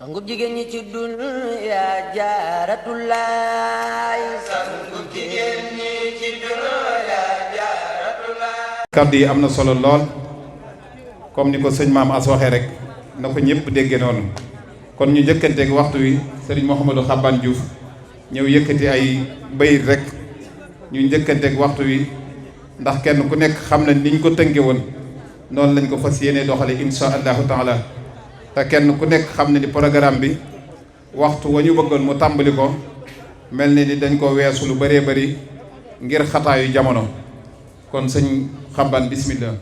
sangub jigéen ñi ci dunya jaaratullaay sangub jigéen ñi ci dunya jaaratullaay. kàddu yi am na solo lool comme ni ko sëñ maam as waxee rek na ko ñëpp dégge noonu kon ñu njëkkanteeg waxtu wi sëriñ Mouhamadou Xaban Diouf ñëw yëkkati ay bayit rek ñu njëkkanteeg waxtu wi ndax kenn ku nekk xam na niñ ko tënke woon noonu lañ ko fas yéene doxale insha allahu taala te kenn ku nekk xam ne ni programme bi waxtu wa ñu bëggoon mu tàmbali ko mel ni ni dañ ko weesu lu bëree bëri ngir xataayu jamono kon sëñ Xaban bismillah.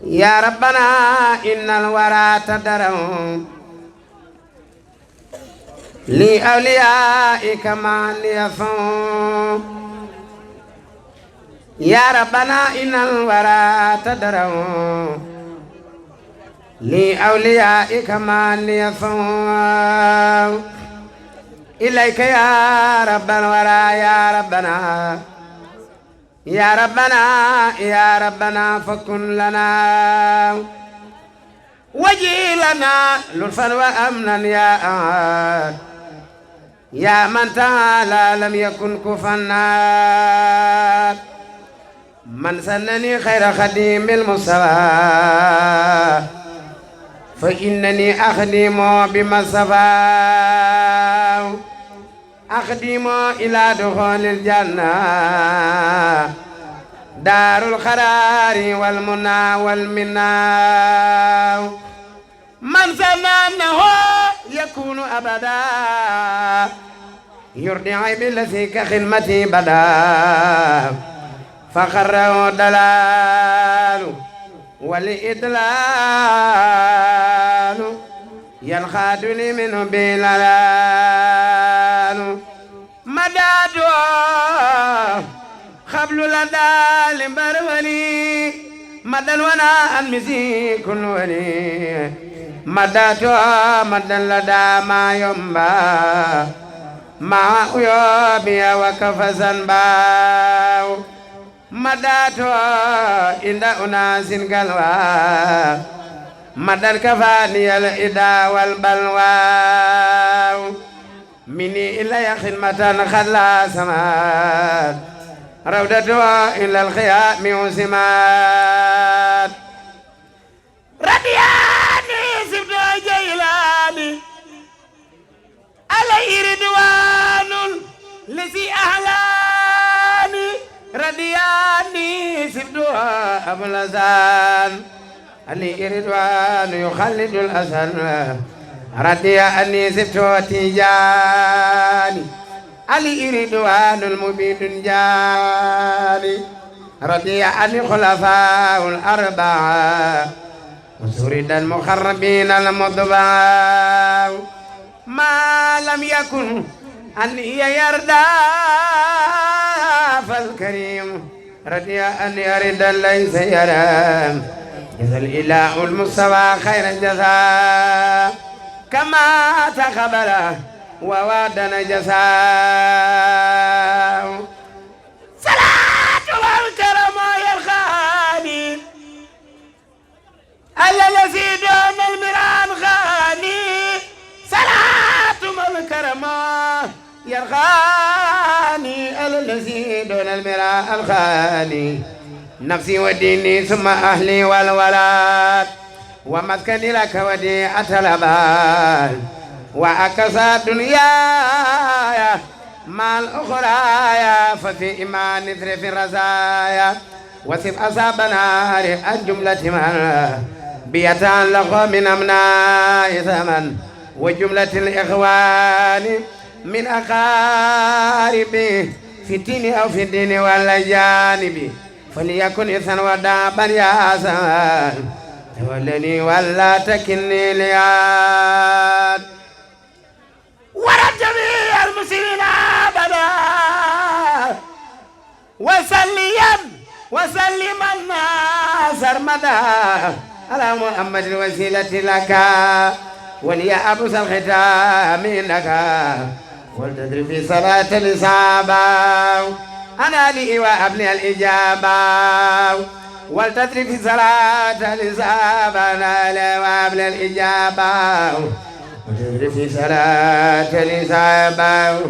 ya rabbana innal wara tadaraw li awliyaika ma liyafaw ya rabbana innal wara tadaraw li awliyaika ma liyafaw ilayka ya rabbal wara ya rabbana ya rabbana ya rabbana fakun lana waji lana lutfan wa amnan ya ahad ya man ta'ala lam yakun kufanna man sannani khayra khadimil mustafa fa innani akhdimu bimasafa akhdimu ila dukhulil jannah darul kharari wal muna wal minna man sannahu yakunu abada yurdi billati ka khidmati bada fakharra dalalu wal idlalu yankhadu li minhu bilalalu madadu خبل لدى لمبرولي مدن وانا انمسي كل ولي مداتو مدن لدى ما يمبا ما يوبي وكف زنباو مداتو عند أناس قلوا مدن كفاني الإدا والبلوى مني إلا خدمة خلا سمات روضتها إلى الخيام وسمات ردياني سبت جيلاني علي رضوان لسي أهلاني ردياني سبت أبلزان علي رضوان يخلد الأسن ردياني سبت تيجاني علي رضوان المبين جاري رضي عن الخلفاء الأربعة وسرد المخربين المضبع ما لم يكن أن يرضى فالكريم رضي أن يرد ليس يرى جزا الإله المستوى خير الجزاء كما تقبله ووعدنا جزاء صلاة والكرم يرخاني على الذي دون المران خاني صلاة والكرم يرخاني على الذي دون المران خاني نفسي وديني ثم أهلي والولاد ومسكني لك وديعة الأباد وأكسى دنياي مع الأخرى ففي إيمان نثر في الرزايا وسب أصاب نار الجملة من بيتعلق من أمناء ثمن وجملة الإخوان من أقارب في الدين أو في الدين والجانب فليكن إثنى ودابا يا زمان تولني ولا تكني لياد ورد جميع المسلمين أبدا وسلما سرمدا على محمد الوسيلة لك ولي أبوس الختام لك ولتدري في صلاة الإصابة أنا لي وأبني الإجابة ولتدري في صلاة الإصابة أنا لي وأبني الإجابة وتدرسي صلاة لصعبه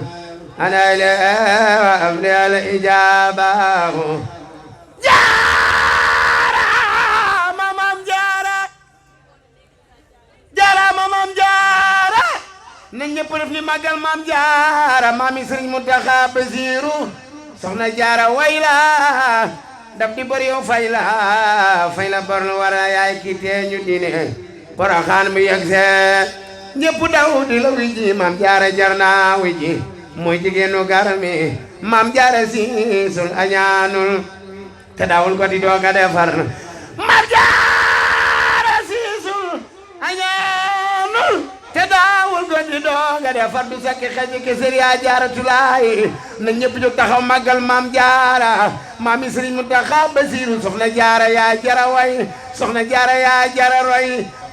أنا لا أملي الإجابة جارة مامام جارة جارة مامام جارة نñepp def ni magal maam jaara maami Sëriñ Muntaxa Basiru soxna jaara wayla daf di bari yow fay la bornu wara yaay ki teeñu dine Poroxaan mi yegse ñepp daw di la wiji maam jaara jarna wiji mooy jigéenu garmi maam jaara siisul añaanul te daawul ko di dooga defar maam jaara siisul añaanul te daawul ko di dooga defar du sakki xeji ke sëriya jaaratulaay na ñëpp jóg taxaw màggal maam jaara maami Sëriñ Muntaxa Basiru soxna jaara yaa jara way soxna jaara yaa jara roy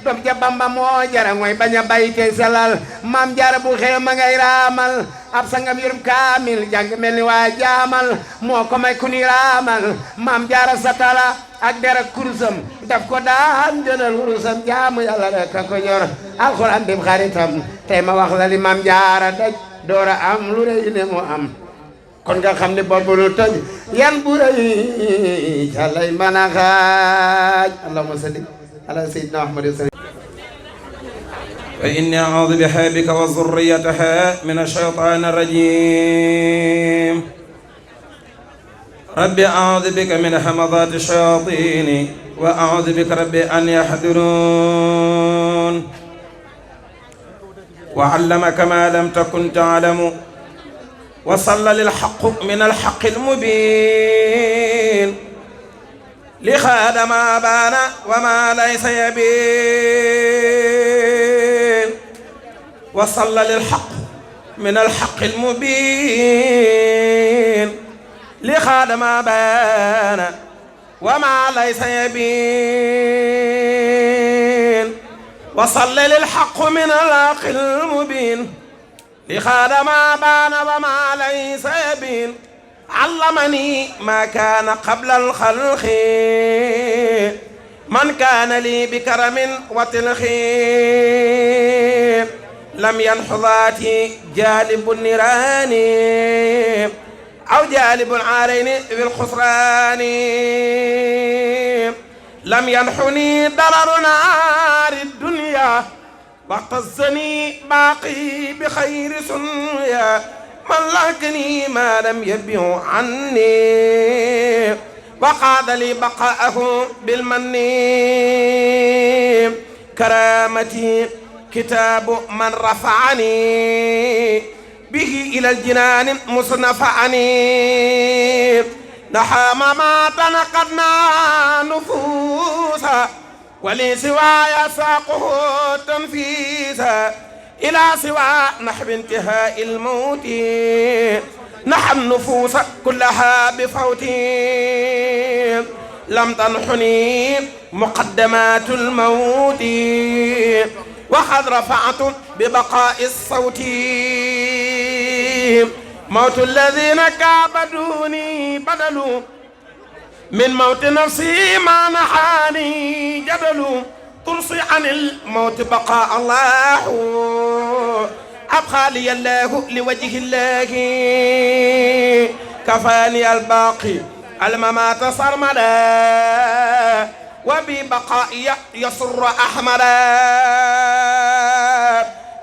doom ja Bamba moo jara ngoy bañ a bay te selal maam jaara bu xew ma ngay raamal ab sangam yorum kaamil jàng mel ni waa jaamal moo ko may ku ni raamal maam jaara satala ak dara kurusam daf ko daan jënal wurusam jaamu yàlla rek a ko ñor alxuraan dim xaritam tey ma wax la li maam jaara daj doora am lu rëy ne mu am kon nga xam ne boobu lu toj yan bu rëy ca lay mën a xaaj allahumma salli ala sayyidina Muhammad فإني أعوذ بحبك وذريتها من الشيطان الرجيم ربي أعوذ بك من همضات الشياطين وأعوذ بك ربي أن يحضرون وعلمك ما لم تكن تعلم وصلى للحق من الحق المبين لخاد ما بان وما ليس يبين وصلى للحق من الحق المبين لخاد ما بان وما ليس يبين وصلى للحق من الحق المبين لخاد ما بان وما ليس يبين علمني ما كان قبل الخلق من كان لي بكرم وتلخ لم ينحضاتي جالب النيران أو جالب العارين بالخسران لم ينحني ضرر نار الدنيا واقتزني باقي بخير سنيا ملكني ما لم يبيع عني وقعد لي بقاءه بالمن كرامتي كتاب من رفعني به إلى الجنان مصنفعني نحام ما تنقضنا نفوسا ولي سواي ساقه تنفيسا إلى سوى نحو انتهاء الموت نحى النفوس كلها بفوت لم تنحني مقدمات الموت وقد رفعت ببقاء الصوت موت الذين كابدوني بدلوا من موت نفسي ما نحاني جدل ترصي عن الموت بقاء الله أبقى لي الله لوجه الله كفاني الباقي الممات صرمدا وببقائي يسر أحمدا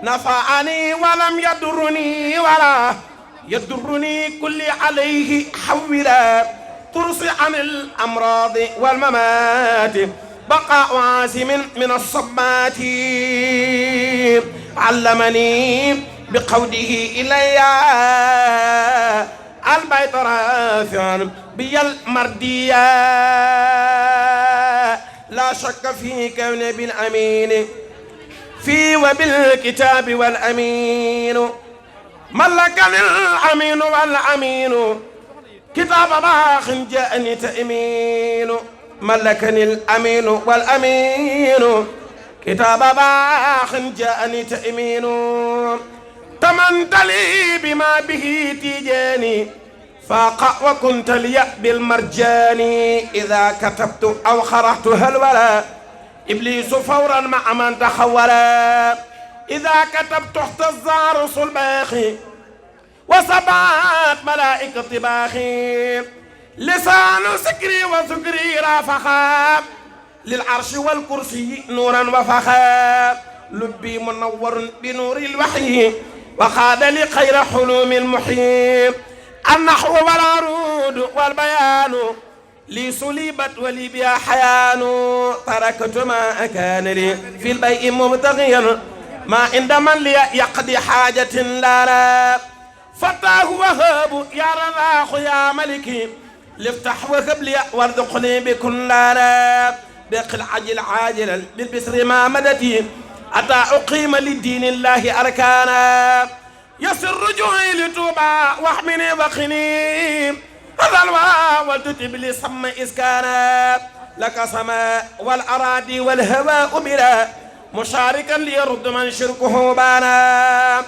نفعني ولم يضرني ولا يضرني كل عليه حولا ترصي عن الأمراض والممات بقاء عاصم من الصبات علمني بقوله إلي البيت رافعا بي المردية لا شك في كون بالأمين في وبالكتاب والأمين ملكني الأمين والأمين كتاب باخ جاءني تأمين ملكني الأمين والأمين كتاب باخ جاءني تأمين تمنت لي بما به تيجاني فاق وكنت لي بالمرجان إذا كتبت أو خرجت هلولا إبليس فورا مع من تخولا إذا كتبت اهتز عرش الباخي وسبعت ملائكة باخي لسان سكري وسكري رافخا للعرش والكرسي نورا وفخا لبي منور بنور الوحي وخاد لي خير حلوم المحيط النحو والعروض والبيان لي سليبت ولي بها حيان تركت ما كان لي في البيع مبتغيا ما عند من لي يقضي حاجة لا فتاه وهاب يا رزاق يا ملكي لافتح وهب لي وارزقني بكل لا بقل عجل عاجلا بالبسر ما مدتي أتى أقيم للدين الله أركانا يسر رجوعي لتوبا واحمني وقني هذا الورى والتتب لي سم إسكانا لك سماء والأراضي والهواء بلا مشاركا ليرد من شركه بانا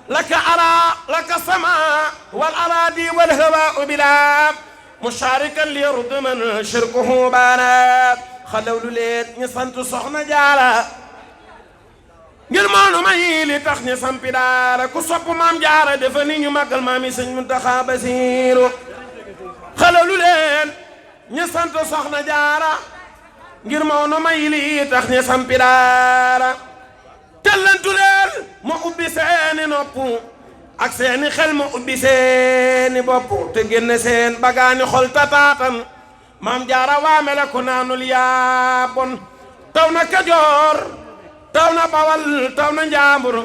لك أرى لك سماء والأراضي والهواء بلا مشاركا ليرد من شركه بانا خلول ليت نسانت سخنا جالا ngir moonu may li tax ñu sampi daara ku sopp maam jaara dafa ni ñu màggal maami sëñ Muntaxa Basiiru xalalu leen ñu sant soxna jaara ngir moonu may li tax ñu sampi daara tellantu leen mu ubbi seeni nopp ak seeni xel mu ubbi seeni bopp te génne seen bagaani xol tataatan maam jaara waame la ku naanul yaa bon taw na Kajoor taw na Bawal taw na Njaambur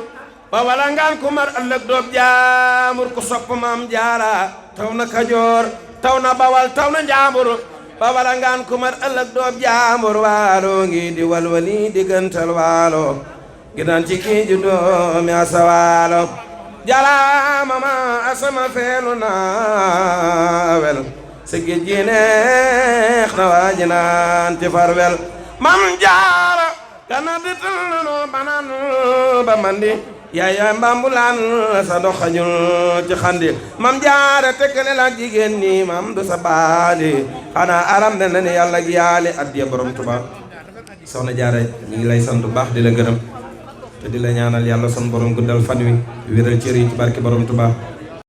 Bawal a ngaan ku mar ëllëg doob jaambur ku sopp maam jaara taw na Kajoor taw na Bawal taw na Njaambur Bawal a ngaan ku mar ëllëg doob jaambur waalo ngi di walwali diggantal waalo gidan ci kii ju doomi asa waalo jala mama asama feelu na wel si géej gi neex na waaji naan ci farwel maam jaara kana ditano banan ba mandi yaaya mbambulaan sa dox xañul ci xandi mam jaara tekkale la jigéen ñi mam du sa baali xanaa aram na ne yàlla gi yaale addiya borom Tuba soxna jaara ñu ngi lay sant bu baax di la gërëm te di la ñaanal yàlla son borom guddal fan wi wéral cër yi ci barke borom Tuba